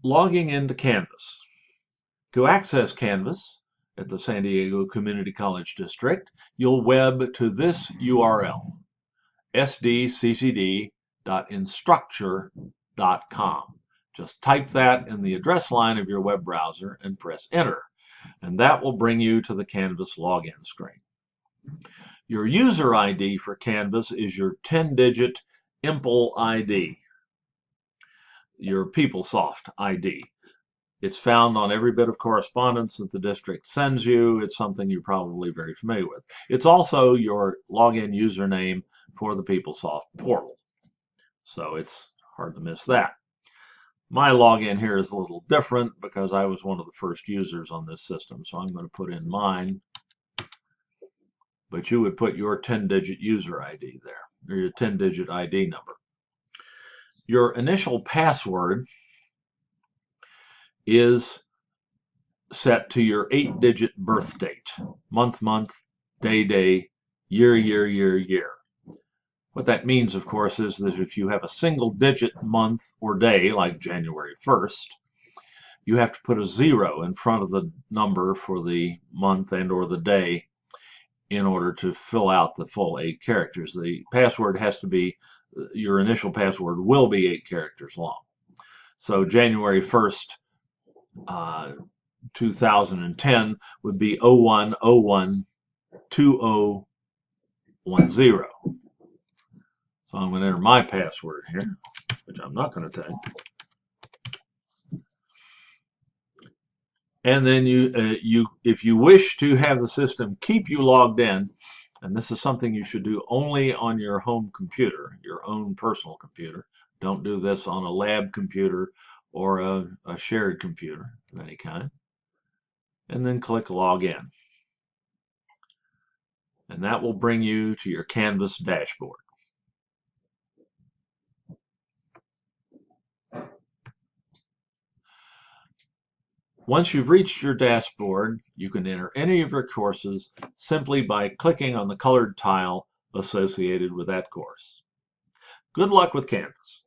logging into Canvas. To access Canvas at the San Diego Community College District, you'll web to this URL, sdccd.instructure.com. Just type that in the address line of your web browser and press enter, and that will bring you to the Canvas login screen. Your user ID for Canvas is your 10-digit IMPL ID, your PeopleSoft ID. It's found on every bit of correspondence that the district sends you. It's something you're probably very familiar with. It's also your login username for the PeopleSoft portal. So it's hard to miss that. My login here is a little different because I was one of the first users on this system. So I'm going to put in mine. But you would put your 10-digit user ID there, or your 10-digit ID number. Your initial password is set to your 8-digit birth date, month, day, year. What that means, of course, is that if you have a single-digit month or day, like January 1st, you have to put a 0 in front of the number for the month and or the day in order to fill out the full 8 characters. The password has to be, your initial password will be 8 characters long. So January 1st, 2010 would be 01012010. So I'm going to enter my password here, which I'm not going to take. And then if you wish to have the system keep you logged in, and this is something you should do only on your home computer, your own personal computer. Don't do this on a lab computer or a shared computer of any kind. And then click Login. And that will bring you to your Canvas dashboard. Once you've reached your dashboard, you can enter any of your courses simply by clicking on the colored tile associated with that course. Good luck with Canvas.